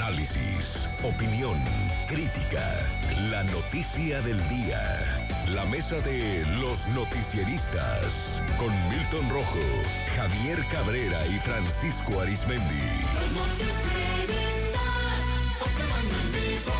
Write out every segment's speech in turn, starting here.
Análisis, opinión, crítica, la noticia del día. La mesa de los noticieristas con Milton Rojo, Javier Cabrera y Francisco Arizmendi. Los noticieristas observando en vivo.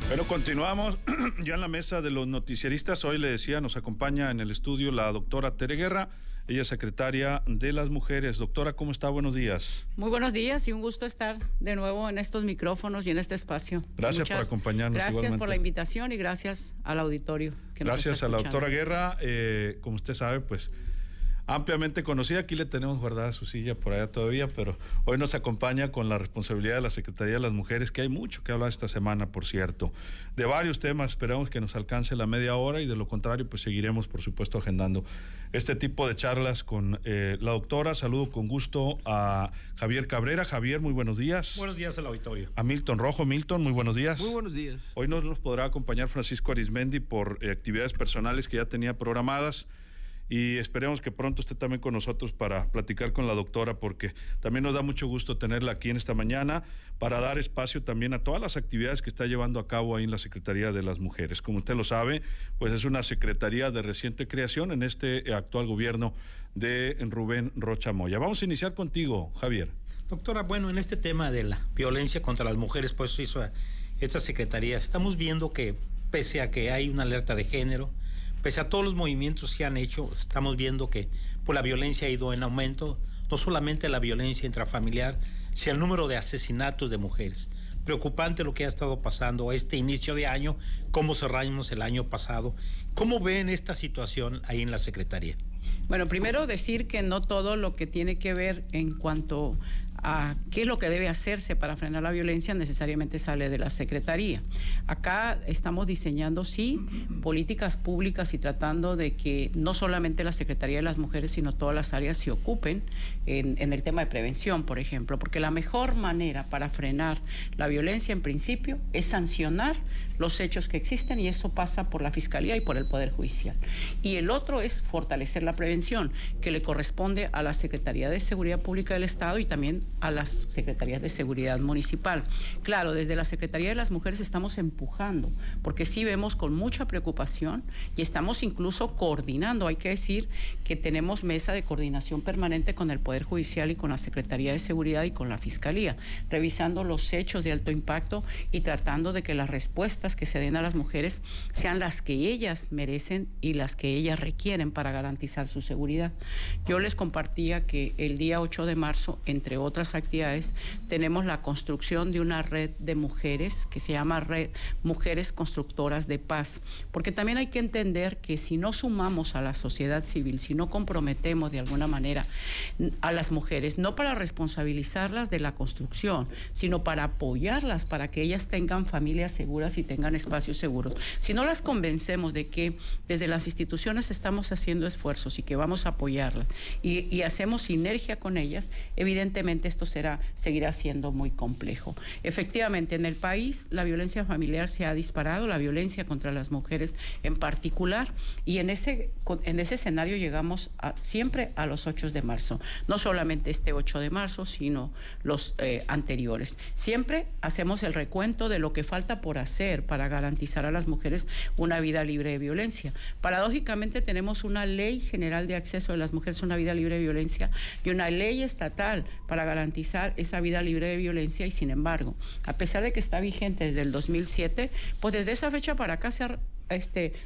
Bueno, continuamos ya en la mesa de los noticieristas. Hoy le decía, nos acompaña en el estudio la doctora Tere Guerra. Ella es secretaria de las Mujeres. Doctora, ¿cómo está? Buenos días. Muy buenos días y un gusto estar de nuevo en estos micrófonos y en este espacio. Gracias por acompañarnos. Gracias igualmente por la invitación y gracias al auditorio. Gracias a la doctora Guerra. Como usted sabe, pues ampliamente conocida. Aquí le tenemos guardada su silla por allá todavía, pero hoy nos acompaña con la responsabilidad de la Secretaría de las Mujeres, que hay mucho que hablar esta semana, por cierto, de varios temas. Esperamos que nos alcance la media hora y de lo contrario, pues seguiremos, por supuesto, agendando este tipo de charlas con la doctora. Saludo con gusto a Javier Cabrera. Javier, muy buenos días. Buenos días al auditorio. A Milton Rojo. Milton, muy buenos días. Muy buenos días. Hoy no nos podrá acompañar Francisco Arizmendi por actividades personales que ya tenía programadas. Y esperemos que pronto esté también con nosotros para platicar con la doctora, porque también nos da mucho gusto tenerla aquí en esta mañana para dar espacio también a todas las actividades que está llevando a cabo ahí en la Secretaría de las Mujeres. Como usted lo sabe, pues es una secretaría de reciente creación en este actual gobierno de Rubén Rocha Moya. Vamos a iniciar contigo, Javier. Doctora, bueno, en este tema de la violencia contra las mujeres, pues hizo esta secretaría. Estamos viendo que pese a que hay una alerta de género, pese a todos los movimientos que se han hecho, estamos viendo que pues, la violencia ha ido en aumento, no solamente la violencia intrafamiliar, sino el número de asesinatos de mujeres. Preocupante lo que ha estado pasando a este inicio de año, cómo cerramos el año pasado. ¿Cómo ven esta situación ahí en la Secretaría? Bueno, primero decir que no todo lo que tiene que ver en cuanto a qué es lo que debe hacerse para frenar la violencia necesariamente sale de la Secretaría. Acá estamos diseñando, sí, políticas públicas y tratando de que no solamente la Secretaría de las Mujeres, sino todas las áreas se ocupen en el tema de prevención, por ejemplo, porque la mejor manera para frenar la violencia en principio es sancionar los hechos que existen y eso pasa por la Fiscalía y por el Poder Judicial. Y el otro es fortalecer la prevención, que le corresponde a la Secretaría de Seguridad Pública del Estado y también a las Secretarías de Seguridad Municipal. Claro, desde la Secretaría de las Mujeres estamos empujando, porque sí vemos con mucha preocupación y estamos incluso coordinando. Hay que decir que tenemos mesa de coordinación permanente con el Poder Judicial y con la Secretaría de Seguridad y con la Fiscalía, revisando los hechos de alto impacto y tratando de que las respuestas que se den a las mujeres sean las que ellas merecen y las que ellas requieren para garantizar su seguridad. Yo les compartía que el día 8 de marzo, entre otras actividades, tenemos la construcción de una red de mujeres que se llama Red Mujeres Constructoras de Paz, porque también hay que entender que si no sumamos a la sociedad civil, si no comprometemos de alguna manera a las mujeres, no para responsabilizarlas de la construcción, sino para apoyarlas, para que ellas tengan familias seguras y tengan espacios seguros, si no las convencemos de que desde las instituciones estamos haciendo esfuerzos y que vamos a apoyarlas y hacemos sinergia con ellas, evidentemente esto seguirá siendo muy complejo. Efectivamente, en el país la violencia familiar se ha disparado, la violencia contra las mujeres en particular, y en ese escenario llegamos siempre a los 8 de marzo. No solamente este 8 de marzo, sino los anteriores. Siempre hacemos el recuento de lo que falta por hacer para garantizar a las mujeres una vida libre de violencia. Paradójicamente tenemos una ley general de acceso de las mujeres a una vida libre de violencia y una ley estatal para garantizar esa vida libre de violencia y sin embargo, a pesar de que está vigente desde el 2007, pues desde esa fecha para acá se ha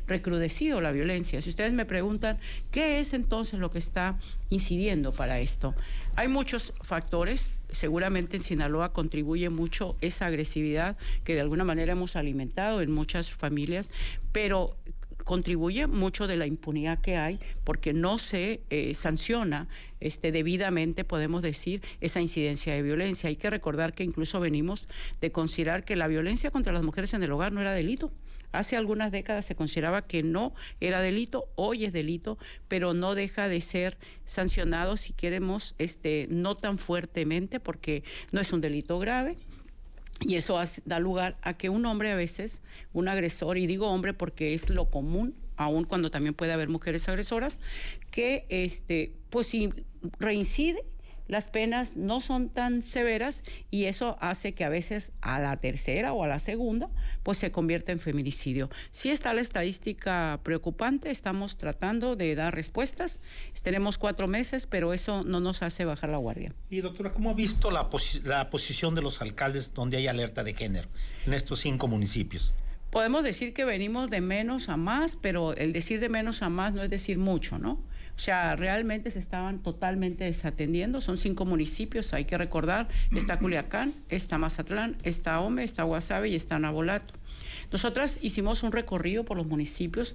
recrudecido la violencia. Si ustedes me preguntan qué es entonces lo que está incidiendo para esto, hay muchos factores. Seguramente en Sinaloa contribuye mucho esa agresividad que de alguna manera hemos alimentado en muchas familias, pero contribuye mucho de la impunidad que hay porque no se sanciona debidamente, podemos decir, esa incidencia de violencia. Hay que recordar que incluso venimos de considerar que la violencia contra las mujeres en el hogar no era delito. Hace algunas décadas se consideraba que no era delito, hoy es delito, pero no deja de ser sancionado si queremos no tan fuertemente porque no es un delito grave. Y eso da lugar a que un hombre a veces, un agresor, y digo hombre porque es lo común aun cuando también puede haber mujeres agresoras, que pues si reincide, las penas no son tan severas y eso hace que a veces a la tercera o a la segunda pues se convierta en feminicidio. Sí está la estadística preocupante, estamos tratando de dar respuestas, tenemos 4 meses, pero eso no nos hace bajar la guardia. Y doctora, ¿cómo ha visto la posición de los alcaldes donde hay alerta de género en estos 5 municipios? Podemos decir que venimos de menos a más, pero el decir de menos a más no es decir mucho, ¿no? O sea, realmente se estaban totalmente desatendiendo. Son 5 municipios, hay que recordar. Está Culiacán, está Mazatlán, está Ome, está Guasave y está Navolato. Nosotras hicimos un recorrido por los municipios,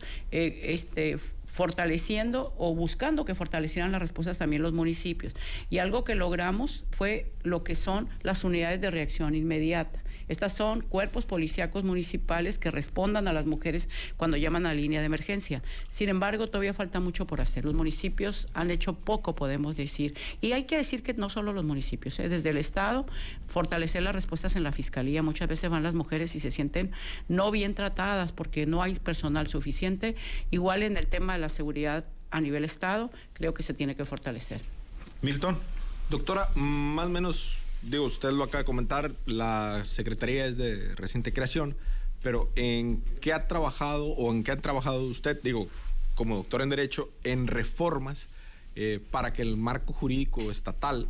fortaleciendo o buscando que fortalecieran las respuestas también los municipios. Y algo que logramos fue lo que son las unidades de reacción inmediata. Estas son cuerpos policíacos municipales que respondan a las mujeres cuando llaman a la línea de emergencia. Sin embargo, todavía falta mucho por hacer. Los municipios han hecho poco, podemos decir. Y hay que decir que no solo los municipios, desde el Estado, fortalecer las respuestas en la Fiscalía. Muchas veces van las mujeres y se sienten no bien tratadas porque no hay personal suficiente. Igual en el tema de la seguridad a nivel Estado, creo que se tiene que fortalecer. Milton. Doctora, más o menos, digo, usted lo acaba de comentar, la Secretaría es de reciente creación, pero ¿en qué ha trabajado o en qué ha trabajado usted, digo, como doctor en Derecho, en reformas para que el marco jurídico estatal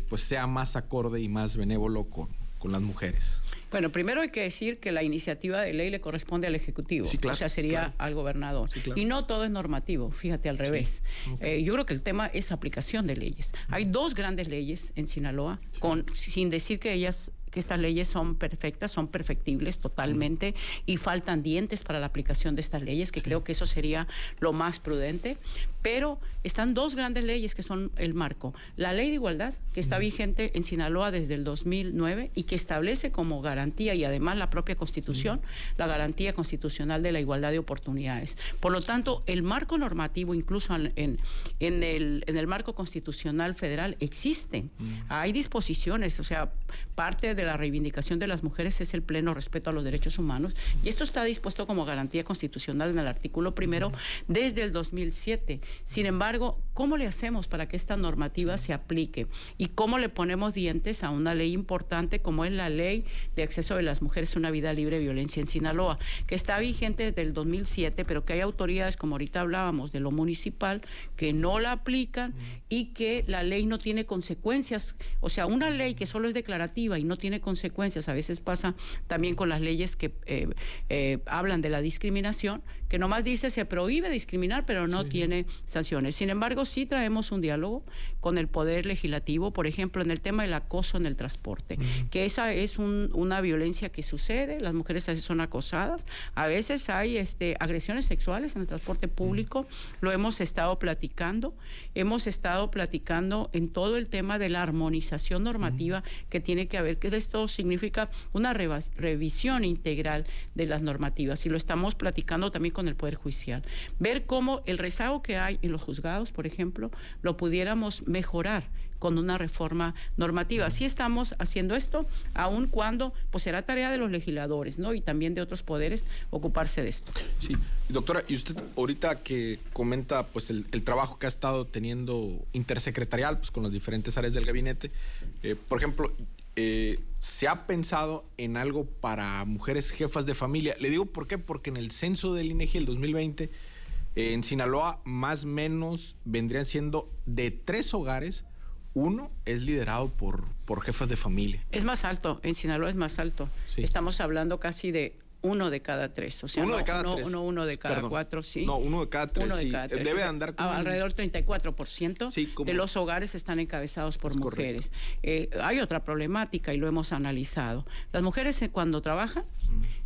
pues sea más acorde y más benévolo con las mujeres? Bueno, primero hay que decir que la iniciativa de ley le corresponde al Ejecutivo, sí, claro, o sea, sería claro. al gobernador. Sí, claro. Y no todo es normativo, fíjate, al revés. Sí. Okay. Yo creo que el tema es aplicación de leyes. Hay 2 grandes leyes en Sinaloa, sin decir que estas leyes son perfectas, son perfectibles totalmente y faltan dientes para la aplicación de estas leyes, que creo que eso sería lo más prudente. Pero están 2 grandes leyes que son el marco. La Ley de Igualdad, que está vigente en Sinaloa desde el 2009 y que establece como garantía, y además la propia Constitución, la garantía constitucional de la igualdad de oportunidades. Por lo tanto, el marco normativo, incluso en el marco constitucional federal, existe. Hay disposiciones, o sea, parte de la reivindicación de las mujeres es el pleno respeto a los derechos humanos, y esto está dispuesto como garantía constitucional en el artículo 1 desde el 2007. Sin embargo, ¿cómo le hacemos para que esta normativa se aplique? ¿Y cómo le ponemos dientes a una ley importante como es la Ley de Acceso de las Mujeres a una Vida Libre de Violencia en Sinaloa, que está vigente desde el 2007, pero que hay autoridades, como ahorita hablábamos, de lo municipal, que no la aplican y que la ley no tiene consecuencias? O sea, una ley que solo es declarativa y no tiene consecuencias, a veces pasa también con las leyes que hablan de la discriminación, que nomás dice se prohíbe discriminar, pero no tiene sanciones. Sin embargo, sí traemos un diálogo con el Poder Legislativo, por ejemplo, en el tema del acoso en el transporte, que esa es una violencia que sucede, las mujeres a veces son acosadas, a veces hay agresiones sexuales en el transporte público, lo hemos estado platicando en todo el tema de la armonización normativa que tiene que haber, que esto significa una revisión integral de las normativas, y lo estamos platicando también con el Poder Judicial, ver cómo el rezago que hay en los juzgados, por ejemplo, lo pudiéramos mejorar con una reforma normativa. Así estamos haciendo esto, aun cuando pues será tarea de los legisladores, ¿no? Y también de otros poderes ocuparse de esto. Sí, doctora, y usted ahorita que comenta pues el trabajo que ha estado teniendo intersecretarial pues con las diferentes áreas del gabinete, por ejemplo, ¿se ha pensado en algo para mujeres jefas de familia? Le digo por qué, porque en el censo del INEGI del 2020, en Sinaloa, más o menos vendrían siendo de 3 hogares, 1 es liderado por jefas de familia. Es más alto, en Sinaloa es más alto. Sí. Estamos hablando casi de 1 de cada 3, o sea, uno de cada 3. No, 1 de cada Perdón. 4, sí. No, 1 de cada 3, uno de sí. cada 3. Debe andar como alrededor del 34% sí, como... de los hogares están encabezados por mujeres. Hay otra problemática y lo hemos analizado. Las mujeres cuando trabajan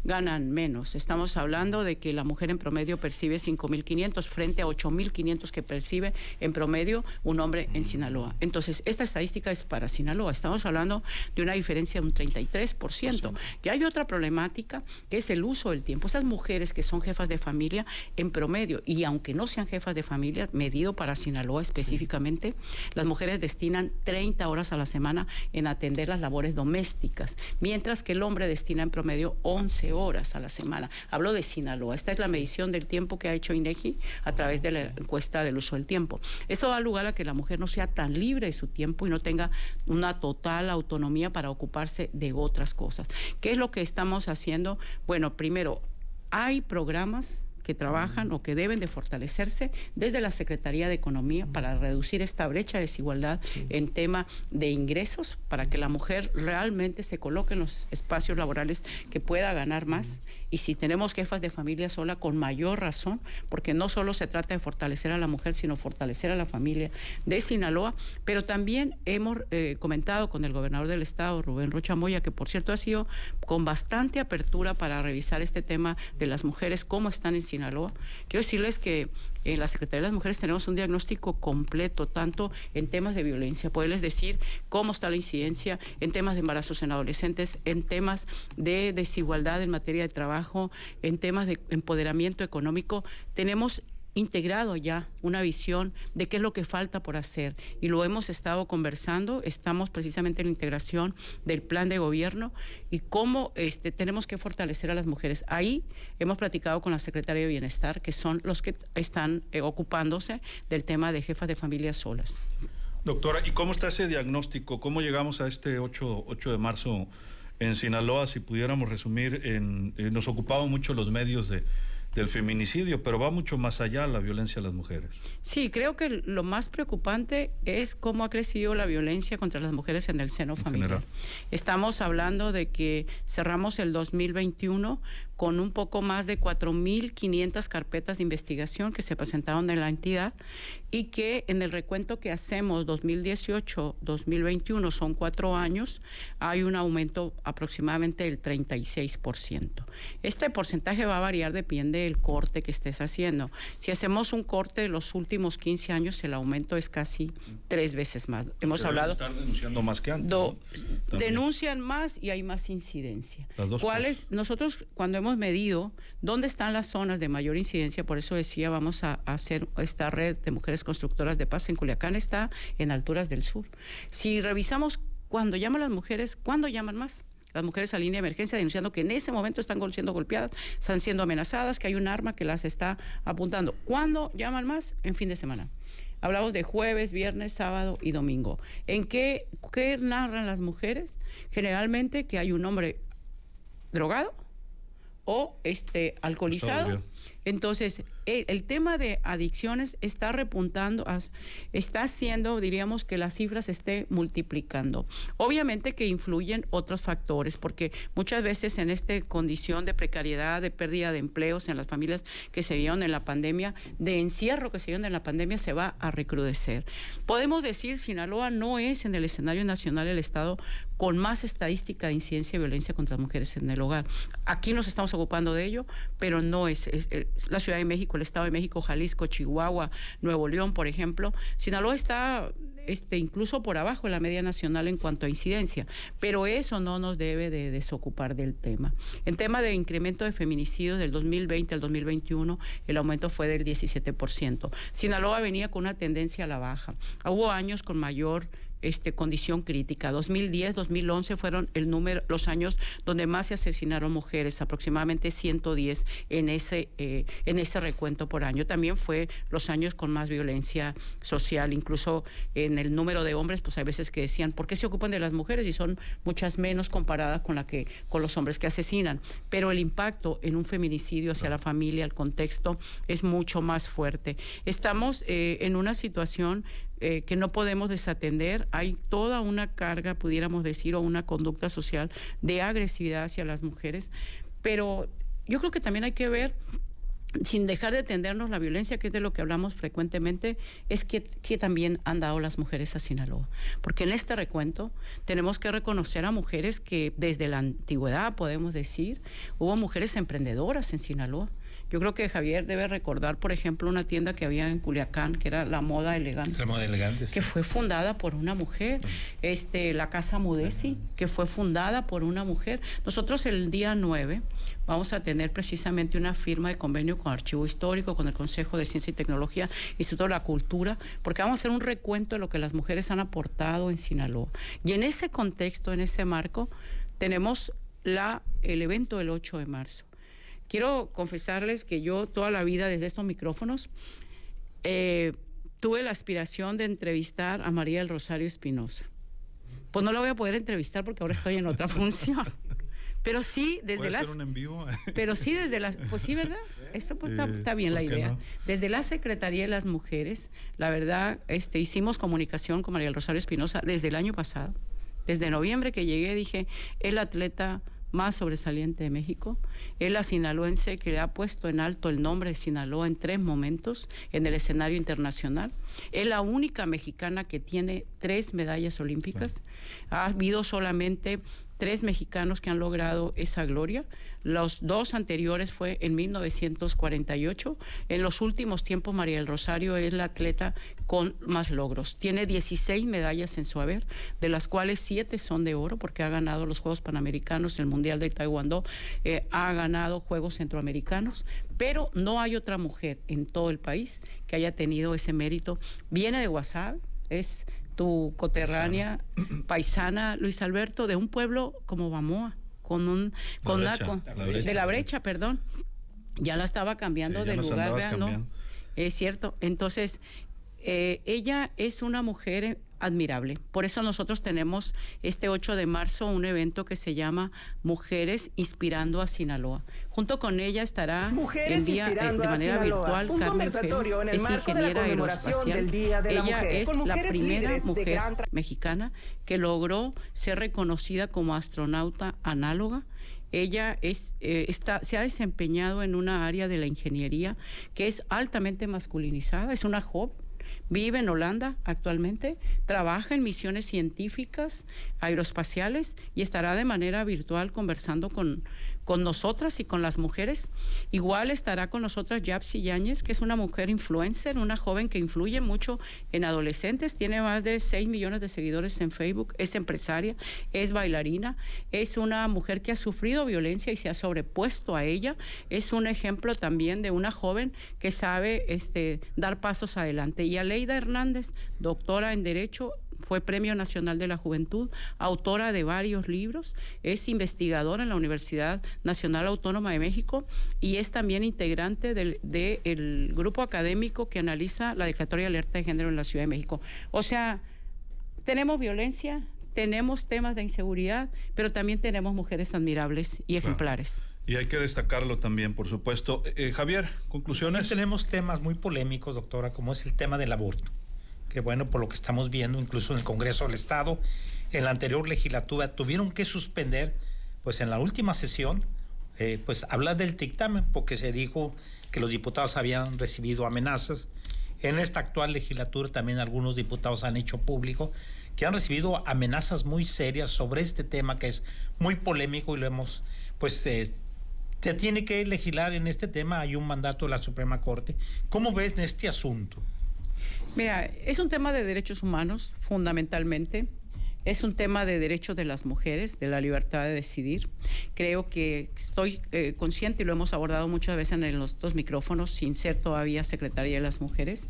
ganan menos. Estamos hablando de que la mujer en promedio percibe 5.500 frente a 8.500 que percibe en promedio un hombre en Sinaloa. Entonces, esta estadística es para Sinaloa. Estamos hablando de una diferencia de un 33%. Y hay otra problemática que es el uso del tiempo. Estas mujeres que son jefas de familia en promedio, y aunque no sean jefas de familia, medido para Sinaloa específicamente, las mujeres destinan 30 horas a la semana en atender las labores domésticas, mientras que el hombre destina en promedio 11 12 horas a la semana. Hablo de Sinaloa. Esta es la medición del tiempo que ha hecho INEGI a través de la encuesta del uso del tiempo. Eso da lugar a que la mujer no sea tan libre de su tiempo y no tenga una total autonomía para ocuparse de otras cosas. ¿Qué es lo que estamos haciendo? Bueno, primero, hay programas que trabajan o que deben de fortalecerse desde la Secretaría de Economía para reducir esta brecha de desigualdad en tema de ingresos, para que la mujer realmente se coloque en los espacios laborales que pueda ganar más. Y si tenemos jefas de familia sola, con mayor razón, porque no solo se trata de fortalecer a la mujer, sino fortalecer a la familia de Sinaloa. Pero también hemos comentado con el gobernador del estado, Rubén Rocha Moya, que por cierto ha sido con bastante apertura para revisar este tema de las mujeres, cómo están en Sinaloa. Quiero decirles que en la Secretaría de las Mujeres tenemos un diagnóstico completo, tanto en temas de violencia, poderles decir cómo está la incidencia en temas de embarazos en adolescentes, en temas de desigualdad en materia de trabajo, en temas de empoderamiento económico. Tenemos integrado ya una visión de qué es lo que falta por hacer y lo hemos estado conversando. Estamos precisamente en la integración del plan de gobierno y cómo tenemos que fortalecer a las mujeres. Ahí hemos platicado con la Secretaría de Bienestar, que son los que están ocupándose del tema de jefas de familias solas. Doctora, ¿y cómo está ese diagnóstico? ¿Cómo llegamos a este 8 de marzo en Sinaloa? Si pudiéramos resumir, nos ocupaban mucho los medios del feminicidio, pero va mucho más allá la violencia a las mujeres. Sí, creo que lo más preocupante es cómo ha crecido la violencia contra las mujeres en el seno familiar. Estamos hablando de que cerramos el 2021 con un poco más de 4.500 carpetas de investigación que se presentaron en la entidad y que en el recuento que hacemos 2018-2021, son 4 años, hay un aumento aproximadamente del 36%. Este porcentaje va a variar, depende del corte que estés haciendo. Si hacemos un corte de los últimos 15 años, el aumento es casi 3 veces más. Hemos hablado... Estar denunciando más que antes, ¿no? Denuncian más y hay más incidencia. Las dos cosas. Nosotros, cuando hemos medido dónde están las zonas de mayor incidencia, por eso decía, vamos a hacer esta red de mujeres constructoras de paz en Culiacán, está en alturas del sur. Si revisamos cuando llaman las mujeres, ¿cuándo llaman más? Las mujeres a línea de emergencia denunciando que en ese momento están siendo golpeadas, están siendo amenazadas, que hay un arma que las está apuntando. ¿Cuándo llaman más? En fin de semana. Hablamos de jueves, viernes, sábado y domingo. ¿En qué narran las mujeres? Generalmente que hay un hombre drogado o alcoholizado. Entonces, el tema de adicciones está repuntando, está haciendo, diríamos, que las cifras se esté multiplicando. Obviamente que influyen otros factores, porque muchas veces en esta condición de precariedad, de pérdida de empleos en las familias que se vieron en la pandemia, de encierro que se vieron en la pandemia, se va a recrudecer. Podemos decir, Sinaloa no es en el escenario nacional el estado con más estadística de incidencia de violencia contra las mujeres en el hogar. Aquí nos estamos ocupando de ello, pero no es la Ciudad de México, el Estado de México, Jalisco, Chihuahua, Nuevo León, por ejemplo. Sinaloa está incluso por abajo de la media nacional en cuanto a incidencia, pero eso no nos debe de desocupar del tema. En tema de incremento de feminicidios del 2020 al 2021, el aumento fue del 17%. Sinaloa venía con una tendencia a la baja. Hubo años con mayor condición crítica. 2010, 2011 fueron los años donde más se asesinaron mujeres, aproximadamente 110 en ese recuento por año. También fue los años con más violencia social, incluso en el número de hombres, pues hay veces que decían, ¿por qué se ocupan de las mujeres? Y son muchas menos comparadas con los hombres que asesinan. Pero el impacto en un feminicidio hacia la familia, el contexto, es mucho más fuerte. Estamos en una situación que no podemos desatender. Hay toda una carga, pudiéramos decir, o una conducta social de agresividad hacia las mujeres, pero yo creo que también hay que ver, sin dejar de atendernos la violencia, que es de lo que hablamos frecuentemente, es que también han dado las mujeres a Sinaloa. Porque en este recuento tenemos que reconocer a mujeres que desde la antigüedad, podemos decir, hubo mujeres emprendedoras en Sinaloa. Yo creo que Javier debe recordar, por ejemplo, una tienda que había en Culiacán, que era La Moda Elegante. La Moda Elegante, sí. Que fue fundada por una mujer. La Casa Mudesi, que fue fundada por una mujer. Nosotros el día 9 vamos a tener precisamente una firma de convenio con Archivo Histórico, con el Consejo de Ciencia y Tecnología, Instituto de la Cultura, porque vamos a hacer un recuento de lo que las mujeres han aportado en Sinaloa. Y en ese contexto, en ese marco, tenemos el evento del 8 de marzo. Quiero confesarles que yo toda la vida desde estos micrófonos tuve la aspiración de entrevistar a María del Rosario Espinosa. Pues no la voy a poder entrevistar porque ahora estoy en otra función. Pero sí, desde ¿Puede las... ser un en vivo? Pero sí, desde las... Pues sí, ¿verdad? Esto pues está bien la idea. No? Desde la Secretaría de las Mujeres, la verdad, hicimos comunicación con María del Rosario Espinosa desde el año pasado. Desde noviembre que llegué dije, es la atleta más sobresaliente de México, es la sinaloense que le ha puesto en alto el nombre de Sinaloa en 3 momentos en el escenario internacional, es la única mexicana que tiene 3 medallas olímpicas, ha habido solamente 3 mexicanos que han logrado esa gloria. Los 2 anteriores fue en 1948. En los últimos tiempos, María del Rosario es la atleta con más logros. Tiene 16 medallas en su haber, de las cuales 7 son de oro, porque ha ganado los Juegos Panamericanos, el Mundial de Taekwondo, ha ganado Juegos Centroamericanos, pero no hay otra mujer en todo el país que haya tenido ese mérito. Viene de Guasave, es tu coterránea paisana, Luis Alberto, de un pueblo como Bamoa, de la brecha, perdón. Ya la estaba cambiando de lugar, ¿verdad? ¿No? Es cierto. Entonces, ella es una mujer admirable. Por eso nosotros tenemos este 8 de marzo un evento que se llama Mujeres Inspirando a Sinaloa. Junto con ella estará Mujeres de manera virtual un Carmen conversatorio Félix, en el es marco de la ingeniera conmemoración aeroespacial. del Día de la Ella Mujer, es con la mujeres primera líderes de mujer gran mexicana que logró ser reconocida como astronauta análoga. Ella se ha desempeñado en una área de la ingeniería que es altamente masculinizada, es una joven. Vive en Holanda actualmente, trabaja en misiones científicas aeroespaciales y estará de manera virtual conversando con nosotras y con las mujeres. Igual estará con nosotras Yapsi Yáñez, que es una mujer influencer, una joven que influye mucho en adolescentes, tiene más de 6 millones de seguidores en Facebook, es empresaria, es bailarina, es una mujer que ha sufrido violencia y se ha sobrepuesto a ella, es un ejemplo también de una joven que sabe dar pasos adelante. Y Aleida Hernández, doctora en Derecho, fue Premio Nacional de la Juventud, autora de varios libros, es investigadora en la Universidad Nacional Autónoma de México y es también integrante del grupo académico que analiza la Declaratoria de Alerta de Género en la Ciudad de México. O sea, tenemos violencia, tenemos temas de inseguridad, pero también tenemos mujeres admirables y ejemplares. Claro. Y hay que destacarlo también, por supuesto. Javier, ¿conclusiones? Tenemos temas muy polémicos, doctora, como es el tema del aborto. Que bueno, por lo que estamos viendo, incluso en el Congreso del Estado, en la anterior legislatura tuvieron que suspender, pues en la última sesión, pues hablar del dictamen, porque se dijo que los diputados habían recibido amenazas. En esta actual legislatura también algunos diputados han hecho público que han recibido amenazas muy serias sobre este tema que es muy polémico y lo hemos, pues se tiene que legislar en este tema, hay un mandato de la Suprema Corte. ¿Cómo ves en este asunto? Mira, es un tema de derechos humanos, fundamentalmente. Es un tema de derechos de las mujeres, de la libertad de decidir. Creo que estoy consciente, y lo hemos abordado muchas veces en los 2 micrófonos, sin ser todavía Secretaría de las Mujeres,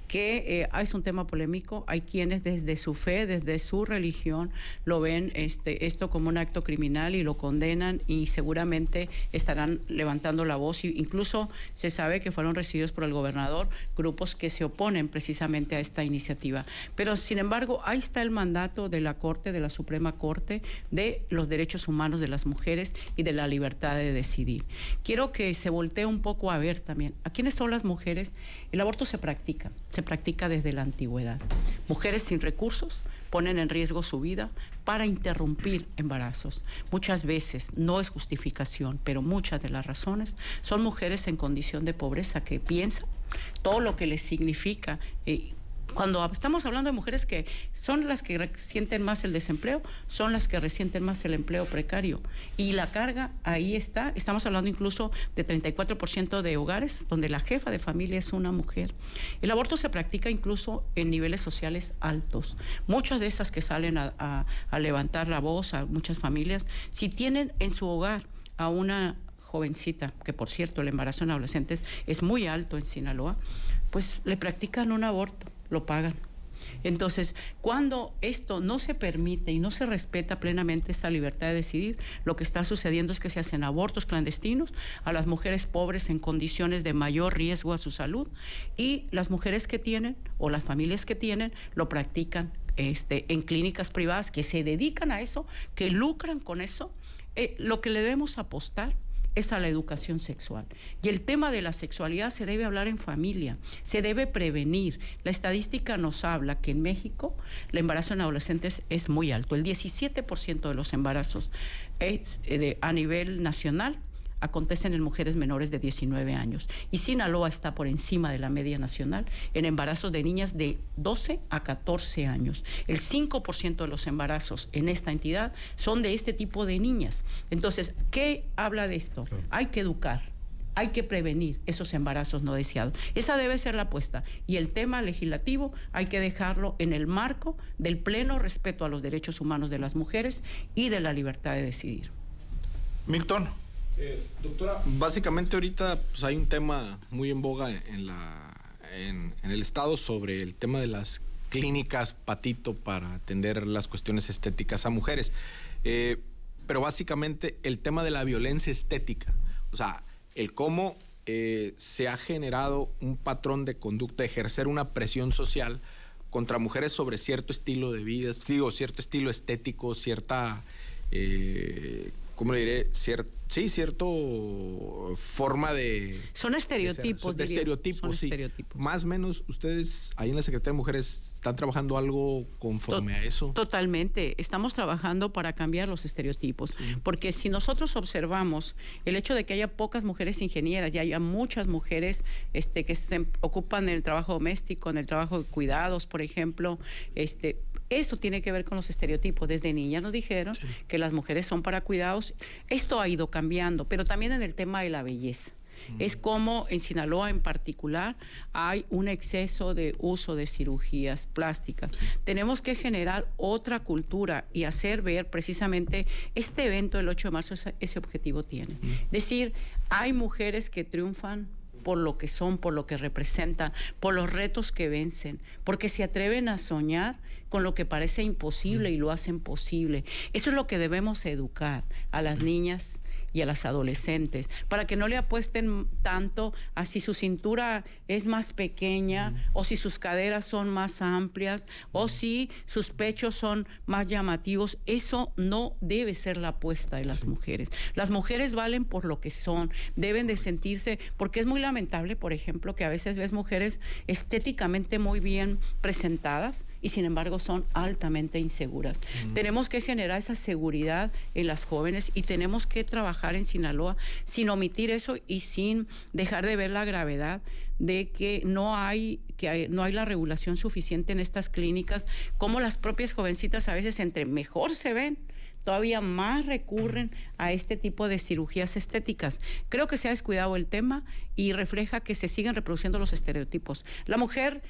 que es un tema polémico. Hay quienes desde su fe, desde su religión, lo ven esto como un acto criminal y lo condenan y seguramente estarán levantando la voz. Incluso se sabe que fueron recibidos por el gobernador grupos que se oponen precisamente a esta iniciativa. Pero, sin embargo, ahí está el mandato de la Corte, de la Suprema Corte, de los derechos humanos de las mujeres y de la libertad de decidir. Quiero que se voltee un poco a ver también a quiénes son las mujeres. El aborto se practica desde la antigüedad. Mujeres sin recursos ponen en riesgo su vida para interrumpir embarazos. Muchas veces, no es justificación, pero muchas de las razones son mujeres en condición de pobreza que piensan todo lo que les significa. Cuando estamos hablando de mujeres que son las que resienten más el desempleo, son las que resienten más el empleo precario. Y la carga ahí está. Estamos hablando incluso de 34% de hogares donde la jefa de familia es una mujer. El aborto se practica incluso en niveles sociales altos. Muchas de esas que salen a levantar la voz, a muchas familias, si tienen en su hogar a una jovencita, que por cierto el embarazo en adolescentes es muy alto en Sinaloa, pues le practican un aborto. Lo pagan. Entonces, cuando esto no se permite y no se respeta plenamente esta libertad de decidir, lo que está sucediendo es que se hacen abortos clandestinos a las mujeres pobres en condiciones de mayor riesgo a su salud, y las mujeres que tienen o las familias que tienen lo practican en clínicas privadas que se dedican a eso, que lucran con eso. Lo que le debemos apostar es a la educación sexual. Y el tema de la sexualidad se debe hablar en familia, se debe prevenir. La estadística nos habla que en México el embarazo en adolescentes es muy alto. El 17% de los embarazos a nivel nacional acontecen en mujeres menores de 19 años. Y Sinaloa está por encima de la media nacional en embarazos de niñas de 12 a 14 años. El 5% de los embarazos en esta entidad son de este tipo de niñas. Entonces, ¿qué habla de esto? Hay que educar, hay que prevenir esos embarazos no deseados. Esa debe ser la apuesta. Y el tema legislativo hay que dejarlo en el marco del pleno respeto a los derechos humanos de las mujeres y de la libertad de decidir. Milton. Doctora, básicamente ahorita pues, hay un tema muy en boga en el estado sobre el tema de las clínicas patito para atender las cuestiones estéticas a mujeres. Pero básicamente el tema de la violencia estética, o sea, el cómo se ha generado un patrón de conducta, ejercer una presión social contra mujeres sobre cierto estilo de vida, cierto estilo estético, cierta... ¿cómo le diré? Cierto forma de... Son estereotipos, de estereotipos, son sí. estereotipos. Más o menos, ustedes ahí en la Secretaría de Mujeres están trabajando algo conforme a eso. Totalmente. Estamos trabajando para cambiar los estereotipos. Sí. Porque si nosotros observamos el hecho de que haya pocas mujeres ingenieras y haya muchas mujeres que se ocupan en el trabajo doméstico, en el trabajo de cuidados, por ejemplo, esto tiene que ver con los estereotipos. Desde niñas nos dijeron que las mujeres son para cuidados. Esto ha ido cambiando, pero también en el tema de la belleza. Es como en Sinaloa en particular hay un exceso de uso de cirugías plásticas. Tenemos que generar otra cultura y hacer ver precisamente este evento del 8 de marzo ese objetivo tiene. Es decir, hay mujeres que triunfan por lo que son, por lo que representan, por los retos que vencen, porque se atreven a soñar con lo que parece imposible y lo hacen posible. Eso es lo que debemos educar a las niñas y a las adolescentes, para que no le apuesten tanto a si su cintura es más pequeña o si sus caderas son más amplias o si sus pechos son más llamativos. Eso no debe ser la apuesta de las mujeres. Las mujeres valen por lo que son, deben de sentirse, porque es muy lamentable, por ejemplo, que a veces ves mujeres estéticamente muy bien presentadas y sin embargo son altamente inseguras. Tenemos que generar esa seguridad en las jóvenes y tenemos que trabajar en Sinaloa sin omitir eso y sin dejar de ver la gravedad de que no hay la regulación suficiente en estas clínicas, como las propias jovencitas a veces entre mejor se ven, todavía más recurren a este tipo de cirugías estéticas. Creo que se ha descuidado el tema y refleja que se siguen reproduciendo los estereotipos. La mujer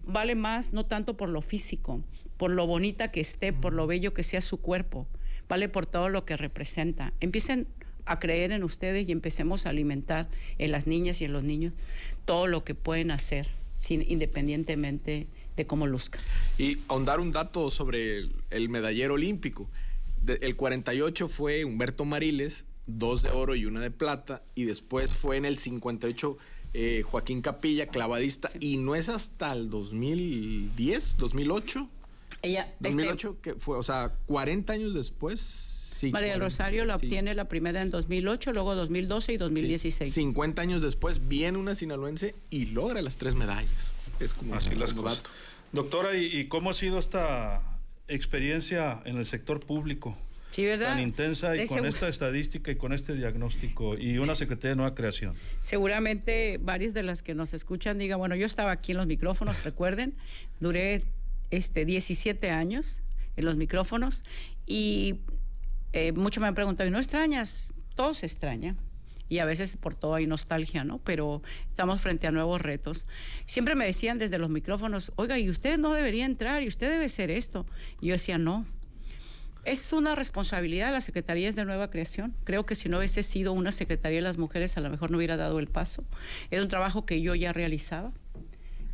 vale más no tanto por lo físico, por lo bonita que esté, por lo bello que sea su cuerpo, vale por todo lo que representa. Empiecen a creer en ustedes y empecemos a alimentar en las niñas y en los niños todo lo que pueden hacer, independientemente de cómo luzcan. Y ahondar un dato sobre el medallero olímpico. El 48 fue Humberto Mariles, 2 de oro y 1 de plata, y después fue en el 58 Joaquín Capilla, clavadista, y no es hasta el 2010, 2008. 2008, que fue, o sea, 40 años después. Sí, María del Rosario la obtiene la primera en 2008, luego 2012 y 2016. Sí, 50 años después viene una sinaloense y logra las 3 medallas. Es como así las cosas. Doctora, ¿y cómo ha sido esta experiencia en el sector público? Sí, ¿verdad? Tan intensa y con esta estadística y con este diagnóstico y una Secretaría de Nueva Creación. Seguramente varias de las que nos escuchan digan, bueno, yo estaba aquí en los micrófonos, recuerden, duré 17 años en los micrófonos y muchos me han preguntado, ¿y no extrañas? Todo se extraña y a veces por todo hay nostalgia, ¿no? Pero estamos frente a nuevos retos. Siempre me decían desde los micrófonos, oiga, y usted no debería entrar y usted debe ser esto. Y yo decía, no. Es una responsabilidad de las secretarías de Nueva Creación. Creo que si no hubiese sido una secretaría de las mujeres, a lo mejor no hubiera dado el paso. Era un trabajo que yo ya realizaba.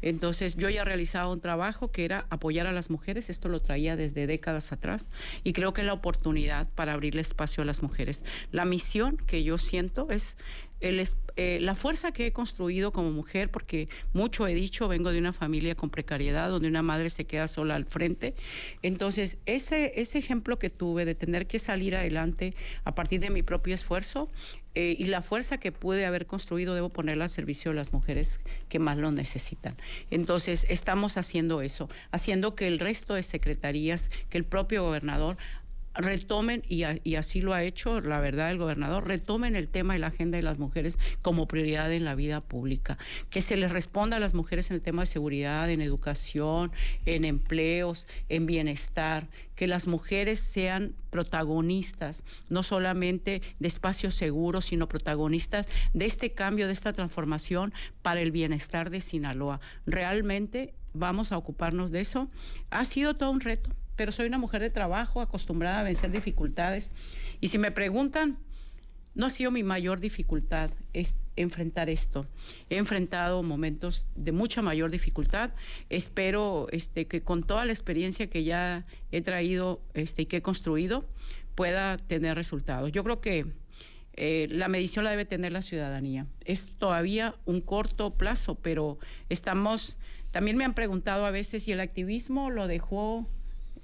Entonces, yo ya realizaba un trabajo que era apoyar a las mujeres, esto lo traía desde décadas atrás, y creo que es la oportunidad para abrirle espacio a las mujeres. La misión que yo siento es la fuerza que he construido como mujer, porque mucho he dicho, vengo de una familia con precariedad, donde una madre se queda sola al frente. Entonces, ese ejemplo que tuve de tener que salir adelante a partir de mi propio esfuerzo, y la fuerza que pude haber construido, debo ponerla al servicio de las mujeres que más lo necesitan. Entonces, estamos haciendo eso, haciendo que el resto de secretarías, que el propio gobernador retomen, y así lo ha hecho, la verdad, el gobernador, retomen el tema y la agenda de las mujeres como prioridad en la vida pública, que se les responda a las mujeres en el tema de seguridad, en educación, en empleos, en bienestar, que las mujeres sean protagonistas, no solamente de espacios seguros, sino protagonistas de este cambio, de esta transformación para el bienestar de Sinaloa. Realmente vamos a ocuparnos de eso. Ha sido todo un reto, pero soy una mujer de trabajo, acostumbrada a vencer dificultades. Y si me preguntan, no ha sido mi mayor dificultad es enfrentar esto. He enfrentado momentos de mucha mayor dificultad. Espero que con toda la experiencia que ya he traído y que he construido, pueda tener resultados. Yo creo que la medición la debe tener la ciudadanía. Es todavía un corto plazo, pero estamos... También me han preguntado a veces si el activismo lo dejó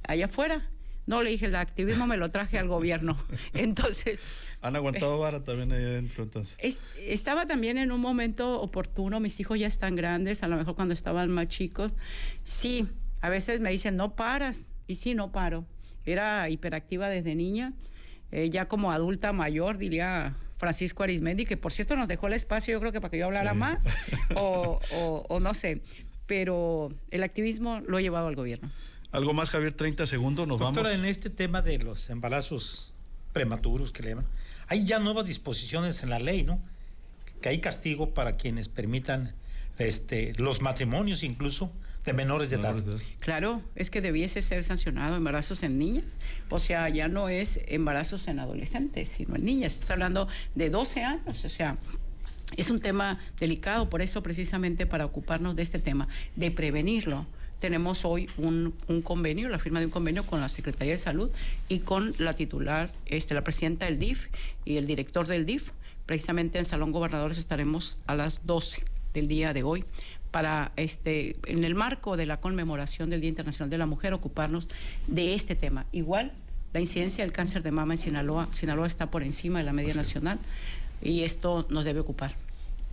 allá afuera. No, le dije, el activismo me lo traje al gobierno. Entonces... Han aguantado vara también ahí adentro, entonces. Estaba también en un momento oportuno, mis hijos ya están grandes, a lo mejor cuando estaban más chicos. Sí, a veces me dicen, no paras, y sí, no paro. Era hiperactiva desde niña, ya como adulta mayor, diría Francisco Arismendi, que por cierto nos dejó el espacio, yo creo que para que yo hablara más, o no sé, pero el activismo lo he llevado al gobierno. Algo más, Javier, 30 segundos, nos Doctora, vamos. en este tema de los embarazos prematuros que le llaman, hay ya nuevas disposiciones en la ley, ¿no? Que hay castigo para quienes permitan los matrimonios incluso de menores de edad. Claro, es que debiese ser sancionado embarazos en niñas. O sea, ya no es embarazos en adolescentes, sino en niñas. Estás hablando de 12 años, o sea... Es un tema delicado, por eso precisamente para ocuparnos de este tema, de prevenirlo, tenemos hoy un convenio, la firma de un convenio con la Secretaría de Salud y con la titular, la presidenta del DIF y el director del DIF. Precisamente en Salón Gobernadores estaremos a las 12 del día de hoy para, en el marco de la conmemoración del Día Internacional de la Mujer, ocuparnos de este tema. Igual, la incidencia del cáncer de mama en Sinaloa está por encima de la media nacional. Y esto nos debe ocupar.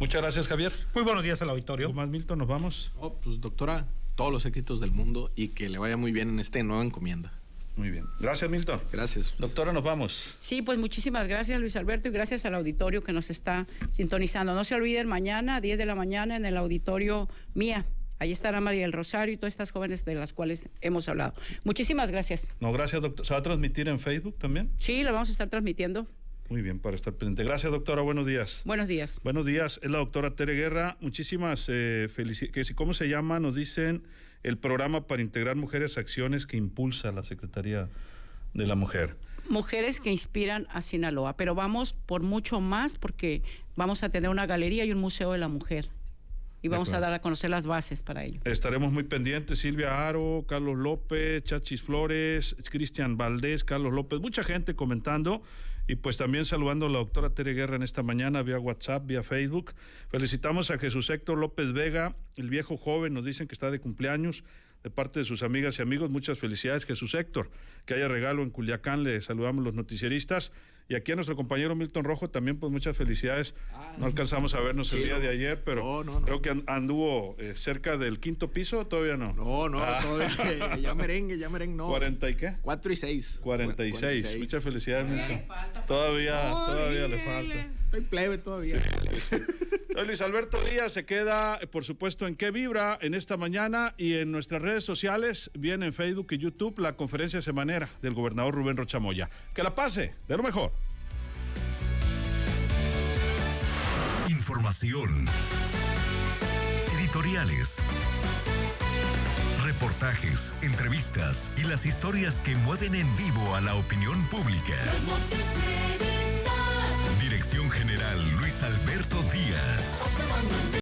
Muchas gracias, Javier. Muy buenos días al auditorio. ¿Algo más, Milton? ¿Nos vamos? Pues doctora, todos los éxitos del mundo y que le vaya muy bien en esta nueva encomienda. Muy bien. Gracias, Milton. Gracias. Doctora, nos vamos. Sí, pues muchísimas gracias, Luis Alberto, y gracias al auditorio que nos está sintonizando. No se olviden, mañana a 10 de la mañana en el auditorio Mía. Ahí estará María del Rosario y todas estas jóvenes de las cuales hemos hablado. Muchísimas gracias. No, gracias, doctor. ¿Se va a transmitir en Facebook también? Sí, lo vamos a estar transmitiendo. Muy bien, para estar pendiente. Gracias, doctora. Buenos días. Buenos días. Buenos días. Es la doctora Tere Guerra. Muchísimas felicidades. ¿Cómo se llama? Nos dicen el programa para integrar mujeres a acciones que impulsa la Secretaría de la Mujer. Mujeres que inspiran a Sinaloa, pero vamos por mucho más porque vamos a tener una galería y un museo de la mujer. Y vamos a dar a conocer las bases para ello. Estaremos muy pendientes. Silvia Aro, Carlos López, Chachis Flores, Cristian Valdés, Carlos López, mucha gente comentando. Y pues también saludando a la doctora Tere Guerra en esta mañana vía WhatsApp, vía Facebook. Felicitamos a Jesús Héctor López Vega, el viejo joven, nos dicen que está de cumpleaños. De parte de sus amigas y amigos, muchas felicidades, Jesús Héctor. Que haya regalo en Culiacán, le saludamos los noticieristas. Y aquí a nuestro compañero Milton Rojo también, pues muchas felicidades. No alcanzamos a vernos el día de ayer, pero creo que anduvo cerca del 5º piso, ¿todavía no? No, todavía, ya merengue, no. ¿40 y qué? 4 y 6. 46. Muchas felicidades, Milton. Todavía le falta. Estoy plebe todavía. Sí. Soy Luis Alberto Díaz, se queda, por supuesto, en Qué Vibra en esta mañana y en nuestras redes sociales, bien en Facebook y YouTube, la conferencia semanera del gobernador Rubén Rocha Moya. Que la pase, de lo mejor. Información, editoriales, reportajes, entrevistas y las historias que mueven en vivo a la opinión pública. Los noticieristas. Dirección General Luis Alberto Díaz.